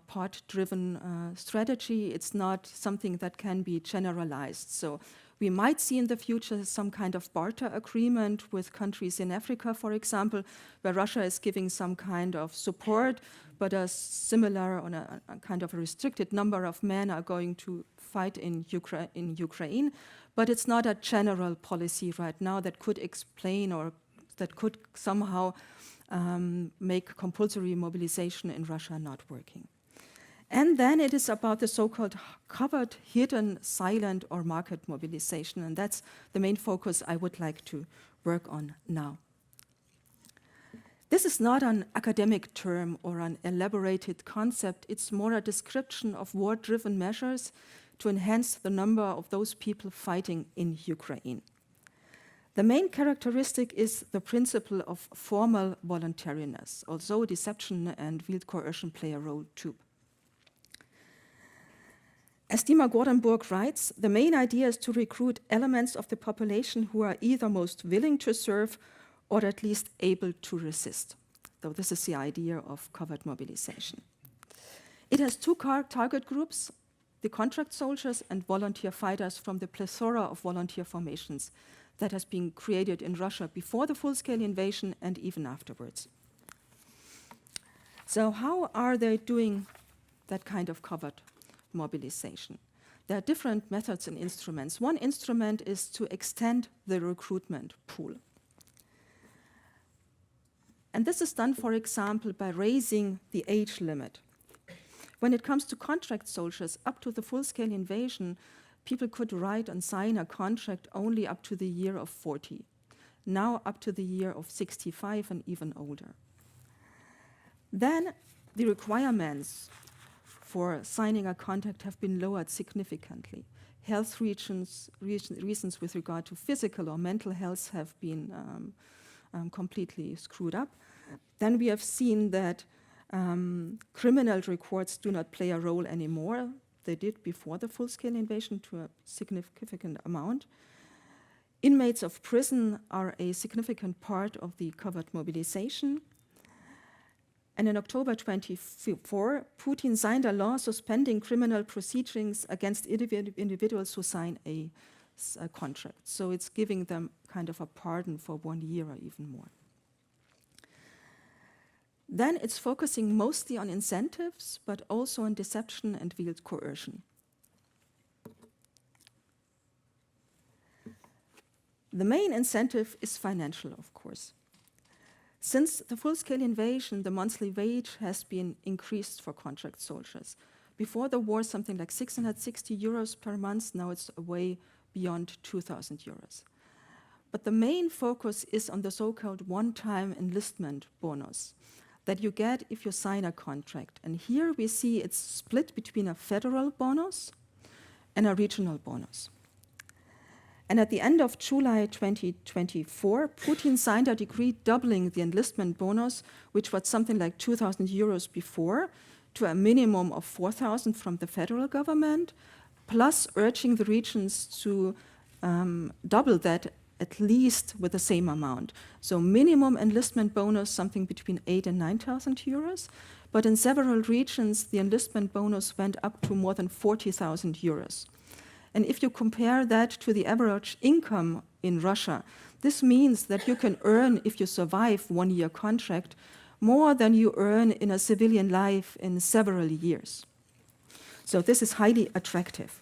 part-driven strategy. It's not something that can be generalized. So we might see in the future some kind of barter agreement with countries in Africa, for example, where Russia is giving some kind of support, but a similar, on a kind of a restricted number of men are going to fight in Ukraine. But it's not a general policy right now that could explain or that could somehow make compulsory mobilization in Russia not working. And then it is about the so-called covered, hidden, silent, or market mobilization, and that's the main focus I would like to work on now. This is not an academic term or an elaborated concept. It's more a description of war-driven measures to enhance the number of those people fighting in Ukraine. The main characteristic is the principle of formal voluntariness, although deception and veiled coercion play a role too. As Dima Gordenburg writes, the main idea is to recruit elements of the population who are either most willing to serve or at least able to resist. So this is the idea of covert mobilization. It has two target groups, the contract soldiers and volunteer fighters from the plethora of volunteer formations that has been created in Russia before the full-scale invasion and even afterwards. So how are they doing that kind of covert mobilization? There are different methods and instruments. One instrument is to extend the recruitment pool. And this is done, for example, by raising the age limit. When it comes to contract soldiers, up to the full-scale invasion, people could write and sign a contract only up to the year of 40. Now up to the year of 65 and even older. Then the requirements for signing a contract have been lowered significantly. Health reasons with regard to physical or mental health have been completely screwed up. Then we have seen that criminal records do not play a role anymore. They did before the full-scale invasion to a significant amount. Inmates of prison are a significant part of the covert mobilization. And in October 24, Putin signed a law suspending criminal proceedings against individuals who sign a contract. So it's giving them kind of a pardon for 1 year or even more. Then it's focusing mostly on incentives, but also on deception and veiled coercion. The main incentive is financial, of course. Since the full-scale invasion, the monthly wage has been increased for contract soldiers. Before the war, something like 660 euros per month. Now it's way beyond 2,000 euros. But the main focus is on the so-called one-time enlistment bonus that you get if you sign a contract. And here we see it's split between a federal bonus and a regional bonus. And at the end of July 2024, Putin signed a decree doubling the enlistment bonus, which was something like 2,000 euros before, to a minimum of 4,000 from the federal government, plus urging the regions to double that at least with the same amount. So minimum enlistment bonus, something between 8,000 and 9,000 euros. But in several regions, the enlistment bonus went up to more than 40,000 euros. And if you compare that to the average income in Russia, this means that you can earn, if you survive 1-year contract, more than you earn in a civilian life in several years. So this is highly attractive.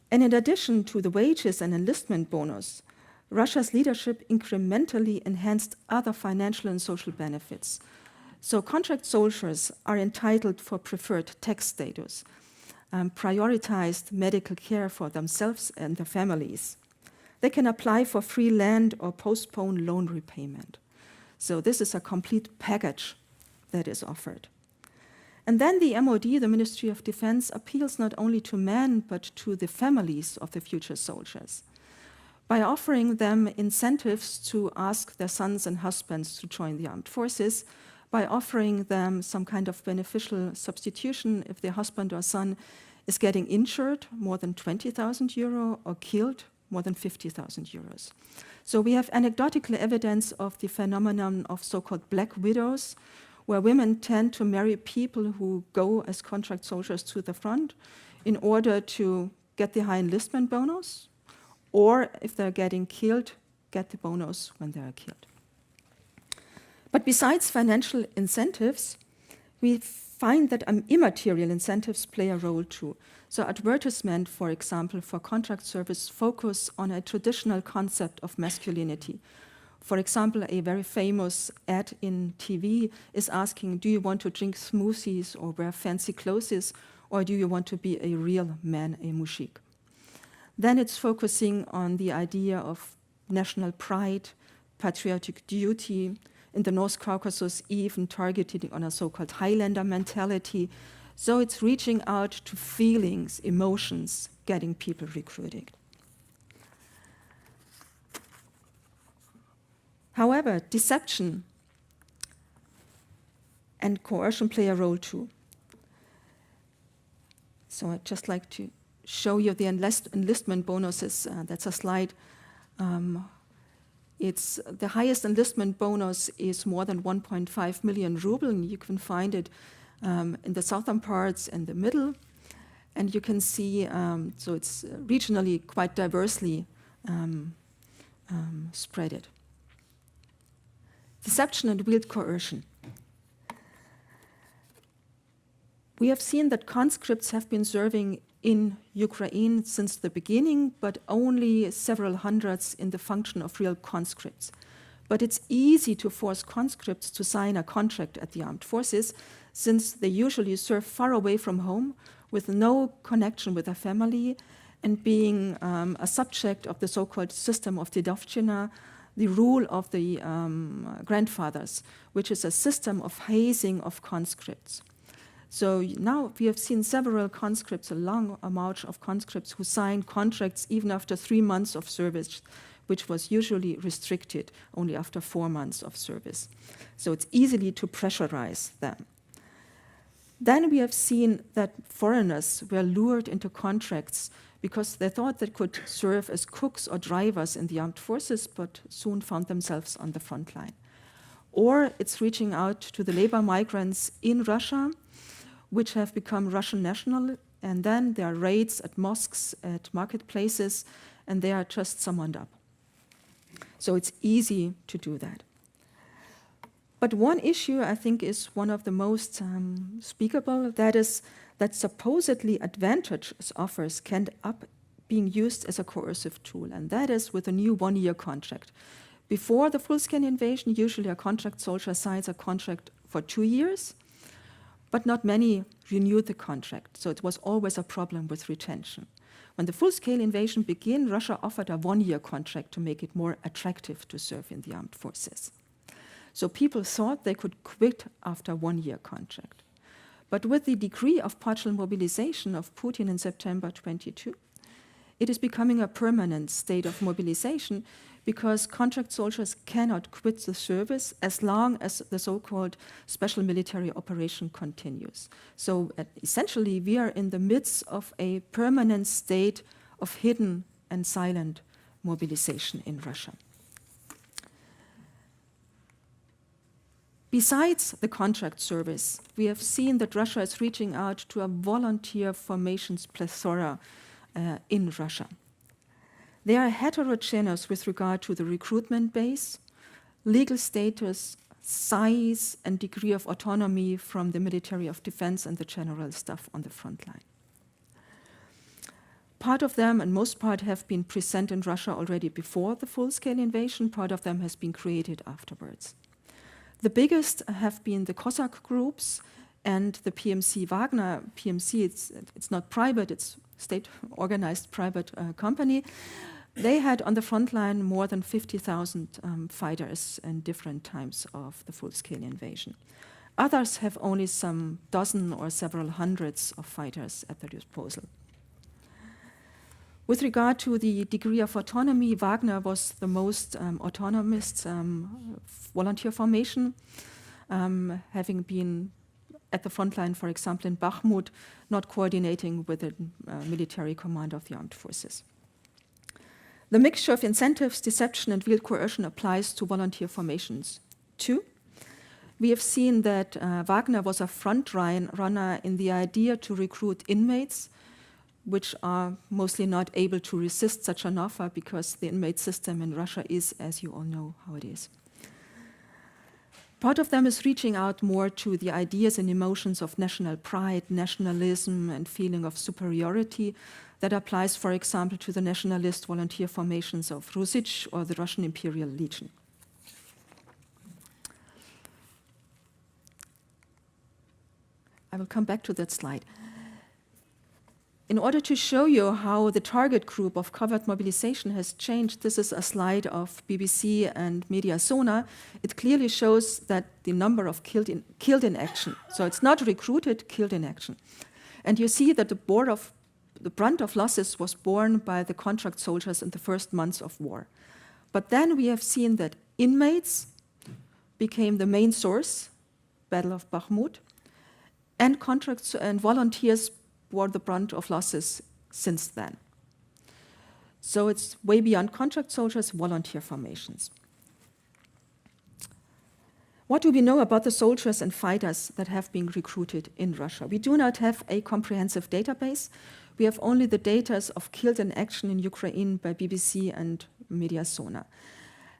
And in addition to the wages and enlistment bonus, Russia's leadership incrementally enhanced other financial and social benefits. So contract soldiers are entitled for preferred tax status, prioritized medical care for themselves and their families. They can apply for free land or postpone loan repayment. So this is a complete package that is offered. And then the MOD, the Ministry of Defense, appeals not only to men, but to the families of the future soldiers by offering them incentives to ask their sons and husbands to join the armed forces, by offering them some kind of beneficial substitution if their husband or son is getting injured, more than 20,000 euro, or killed, more than 50,000 euros. So we have anecdotal evidence of the phenomenon of so-called black widows, where women tend to marry people who go as contract soldiers to the front in order to get the high enlistment bonus, or if they're getting killed, get the bonus when they are killed. But besides financial incentives, we find that immaterial incentives play a role too. So advertisement, for example, for contract service focus on a traditional concept of masculinity. For example, a very famous ad in TV is asking, do you want to drink smoothies or wear fancy clothes, or do you want to be a real man, a mushik? Then it's focusing on the idea of national pride, patriotic duty. In the North Caucasus, even targeted on a so-called Highlander mentality. So it's reaching out to feelings, emotions, getting people recruited. However, deception and coercion play a role too. So I'd just like to show you the enlistment bonuses. That's a slide. It's the highest enlistment bonus is more than 1.5 million ruble, and you can find it in the southern parts and the middle. And you can see, so it's regionally quite diversely spreaded. Deception and wield coercion. We have seen that conscripts have been serving in Ukraine since the beginning, but only several hundreds in the function of real conscripts. But it's easy to force conscripts to sign a contract at the armed forces, since they usually serve far away from home, with no connection with their family, and being a subject of the so-called system of dedovchina, the rule of the grandfathers, which is a system of hazing of conscripts. So now we have seen several conscripts, a long march of conscripts who signed contracts even after 3 months of service, which was usually restricted only after 4 months of service. So it's easily to pressurize them. Then we have seen that foreigners were lured into contracts because they thought they could serve as cooks or drivers in the armed forces, but soon found themselves on the front line. Or it's reaching out to the labor migrants in Russia, which have become Russian national, and then there are raids at mosques, at marketplaces, and they are just summoned up. So it's easy to do that. But one issue I think is one of the most speakable, that is that supposedly advantageous offers can end up being used as a coercive tool, and that is with a new 1-year contract. Before the full-scale invasion, usually a contract soldier signs a contract for 2 years, but not many renewed the contract, so it was always a problem with retention. When the full-scale invasion began, Russia offered a one-year contract to make it more attractive to serve in the armed forces. So people thought they could quit after 1 year contract. But with the decree of partial mobilization of Putin in September 22, it is becoming a permanent state of mobilization because contract soldiers cannot quit the service as long as the so-called special military operation continues. So essentially, we are in the midst of a permanent state of hidden and silent mobilization in Russia. Besides the contract service, we have seen that Russia is reaching out to a volunteer formations plethora in Russia. They are heterogeneous with regard to the recruitment base, legal status, size, and degree of autonomy from the military of defense and the general staff on the front line. Part of them, and most part, have been present in Russia already before the full-scale invasion. Part of them has been created afterwards. The biggest have been the Cossack groups and the PMC Wagner. PMC, it's not private, it's state-organized private company. They had on the front line more than 50,000 fighters in different times of the full-scale invasion. Others have only some dozen or several hundreds of fighters at their disposal. With regard to the degree of autonomy, Wagner was the most autonomous volunteer formation, having been at the front line, for example, in Bakhmut, not coordinating with the military command of the armed forces. The mixture of incentives, deception, and real coercion applies to volunteer formations too. We have seen that Wagner was a front runner in the idea to recruit inmates, which are mostly not able to resist such an offer because the inmate system in Russia is, as you all know, how it is. Part of them is reaching out more to the ideas and emotions of national pride, nationalism, and feeling of superiority that applies, for example, to the nationalist volunteer formations of Rusich or the Russian Imperial Legion. I will come back to that slide. In order to show you how the target group of covert mobilization has changed, this is a slide of BBC and Mediasona. It clearly shows that the number of killed in action. So it's not recruited, killed in action. And you see that the brunt of losses was borne by the contract soldiers in the first months of war. But then we have seen that inmates became the main source, Battle of Bakhmut, and contracts and volunteers bore the brunt of losses since then. So it's way beyond contract soldiers, volunteer formations. What do we know about the soldiers and fighters that have been recruited in Russia? We do not have a comprehensive database. We have only the data of killed in action in Ukraine by BBC and Mediasona.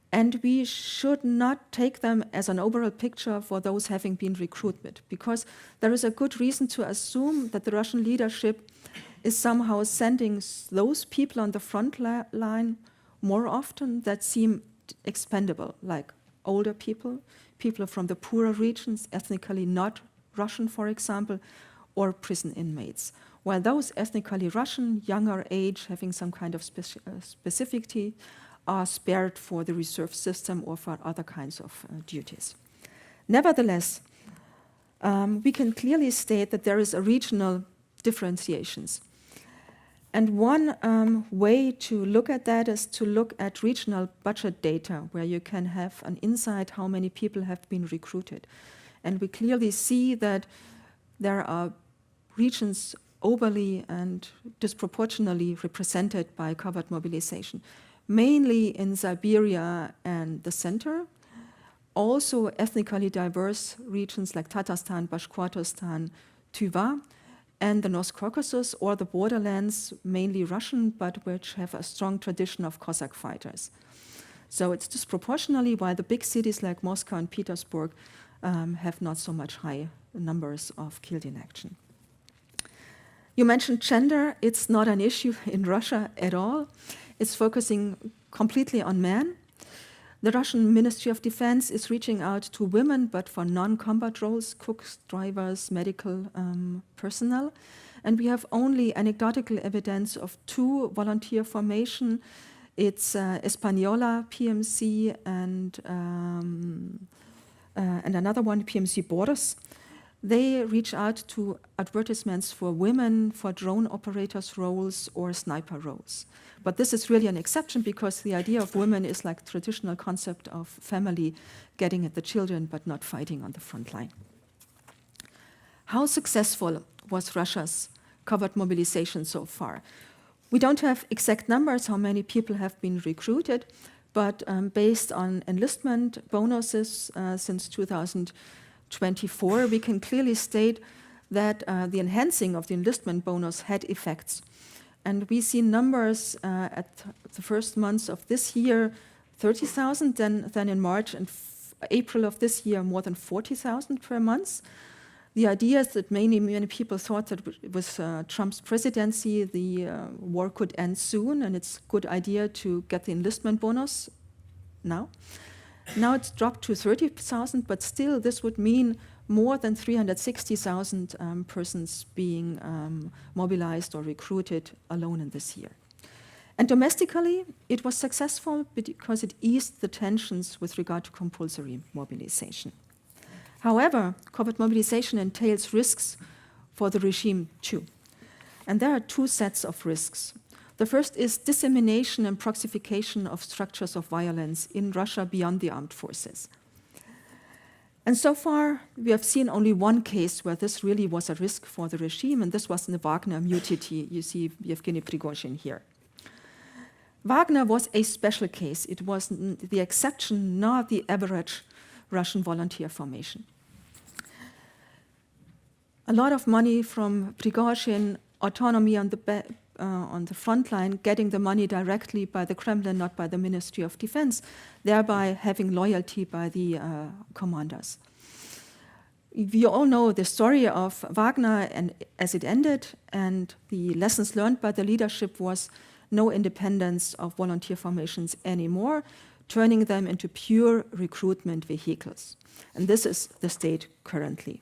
And we should not take them as an overall picture for those having been recruited, because there is a good reason to assume that the Russian leadership is somehow sending those people on the front line more often that seem expendable, like older people, people from the poorer regions, ethnically not Russian, for example, or prison inmates. While those ethnically Russian, younger age, having some kind of specificity, are spared for the reserve system or for other kinds of duties. Nevertheless, we can clearly state that there is a regional differentiations. And one way to look at that is to look at regional budget data, where you can have an insight how many people have been recruited. And we clearly see that there are regions overly and disproportionately represented by covert mobilization, mainly in Siberia and the center. Also ethnically diverse regions like Tatarstan, Bashkortostan, Tuva, and the North Caucasus or the borderlands, mainly Russian, but which have a strong tradition of Cossack fighters. So it's disproportionately, while the big cities like Moscow and Petersburg have not so much high numbers of killed in action. You mentioned gender. It's not an issue in Russia at all. It's focusing completely on men. The Russian Ministry of Defense is reaching out to women, but for non-combat roles, cooks, drivers, medical personnel. And we have only anecdotal evidence of 2 volunteer formation. It's Española PMC and another one, PMC Boris. They reach out to advertisements for women, for drone operators roles or sniper roles. But this is really an exception because the idea of women is like traditional concept of family, getting at the children but not fighting on the front line. How successful was Russia's covert mobilization so far? We don't have exact numbers how many people have been recruited, but based on enlistment bonuses since 2024, we can clearly state that the enhancing of the enlistment bonus had effects. And we see numbers at the first months of this year, 30,000, then in March and April of this year, more than 40,000 per month. The idea is that many people thought that with Trump's presidency, the war could end soon, and it's a good idea to get the enlistment bonus now. Now it's dropped to 30,000, but still this would mean more than 360,000 persons being mobilized or recruited alone in this year. And domestically, it was successful because it eased the tensions with regard to compulsory mobilization. However, covert mobilization entails risks for the regime too. And there are 2 sets of risks. The first is dissemination and proxification of structures of violence in Russia beyond the armed forces. And so far, we have seen only one case where this really was a risk for the regime, and this was in the Wagner mutiny. You see Yevgeny Prigozhin here. Wagner was a special case. It was the exception, not the average Russian volunteer formation. A lot of money from Prigozhin, autonomy on the front line, getting the money directly by the Kremlin, not by the Ministry of Defense, thereby having loyalty by the commanders. We all know the story of Wagner and as it ended, and the lessons learned by the leadership was no independence of volunteer formations anymore, turning them into pure recruitment vehicles. And this is the state currently.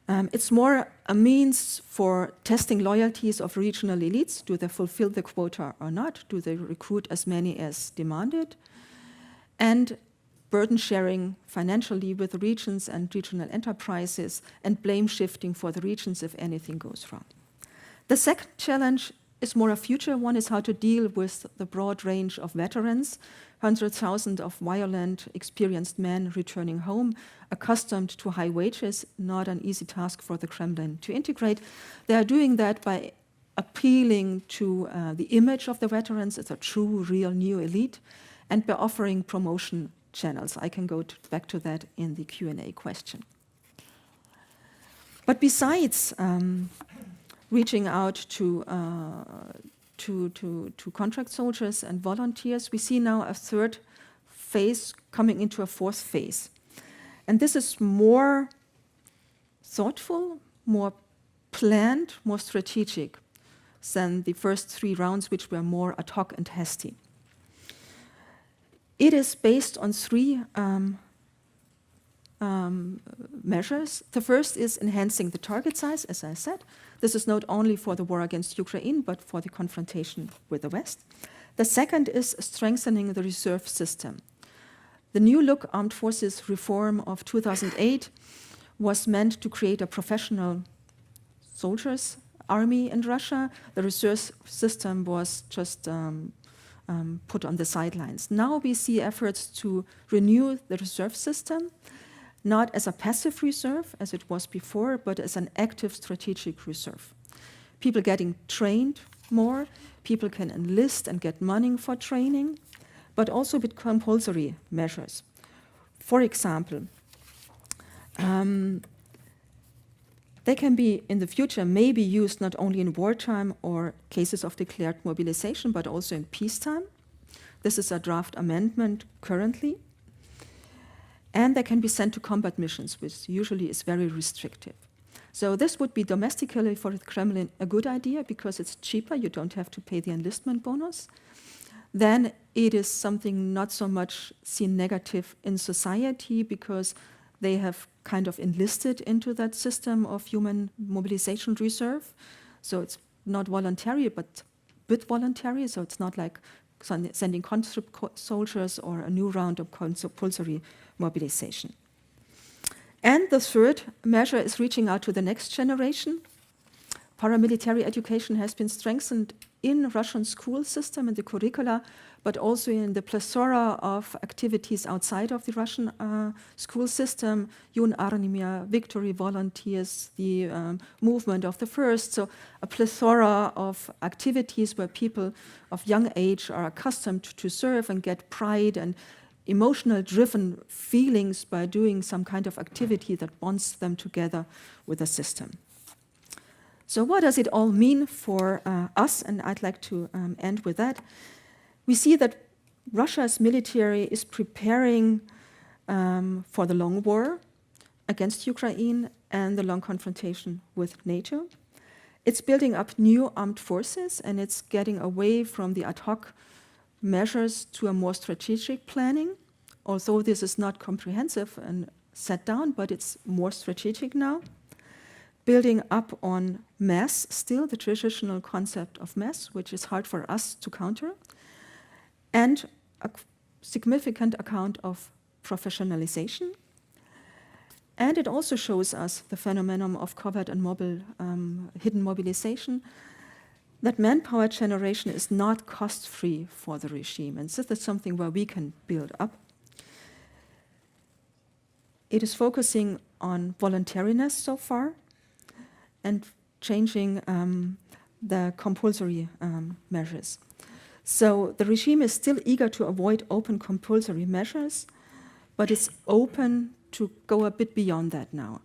It's more a means for testing loyalties of regional elites. Do they fulfill the quota or not? Do they recruit as many as demanded? And burden sharing financially with the regions and regional enterprises, and blame shifting for the regions if anything goes wrong. The second challenge is more a future one, is how to deal with the broad range of veterans, 100,000 of violent, experienced men returning home, accustomed to high wages, not an easy task for the Kremlin to integrate. They are doing that by appealing to the image of the veterans as a true, real new elite, and by offering promotion channels. I can go back to that in the Q&A question. But besides reaching out to contract soldiers and volunteers, we see now a third phase coming into a fourth phase. And this is more thoughtful, more planned, more strategic than the first 3 rounds, which were more ad hoc and hasty. It is based on 3 measures. The first is enhancing the target size, as I said. This is not only for the war against Ukraine, but for the confrontation with the West. The second is strengthening the reserve system. The new look armed forces reform of 2008 was meant to create a professional soldiers army in Russia. The reserve system was just put on the sidelines. Now we see efforts to renew the reserve system, not as a passive reserve as it was before, but as an active strategic reserve. People getting trained more, people can enlist and get money for training, but also with compulsory measures. For example, they can be in the future maybe used not only in wartime or cases of declared mobilization, but also in peacetime. This is a draft amendment currently. And they can be sent to combat missions, which usually is very restrictive. So this would be domestically for the Kremlin a good idea because it's cheaper, you don't have to pay the enlistment bonus. then it is something not so much seen negative in society because they have kind of enlisted into that system of human mobilization reserve. So it's not voluntary, but a bit voluntary. So it's not like sending conscript soldiers or a new round of compulsory mobilization. And the third measure is reaching out to the next generation. Paramilitary education has been strengthened in Russian school system and the curricula, but also in the plethora of activities outside of the Russian school system, Armia, Victory Volunteers, the movement of the first, so a plethora of activities where people of young age are accustomed to serve and get pride and emotional driven feelings by doing some kind of activity that bonds them together with the system. So what does it all mean for us? And I'd like to end with that. We see that Russia's military is preparing for the long war against Ukraine and the long confrontation with NATO. It's building up new armed forces, and it's getting away from the ad hoc measures to a more strategic planning, although this is not comprehensive and set down, but it's more strategic now. Building up on mass, still the traditional concept of mass, which is hard for us to counter, and a significant account of professionalization. And it also shows us the phenomenon of covert and hidden mobilization, that manpower generation is not cost-free for the regime, and this is something where we can build up. It is focusing on voluntariness so far, and changing the compulsory measures. So the regime is still eager to avoid open compulsory measures, but it's open to go a bit beyond that now.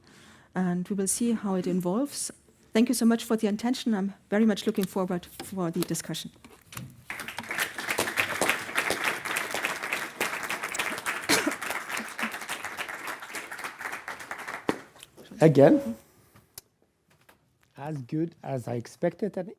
And we will see how it evolves. Thank you so much for the attention. I'm very much looking forward for the discussion. Again, as good as I expected, and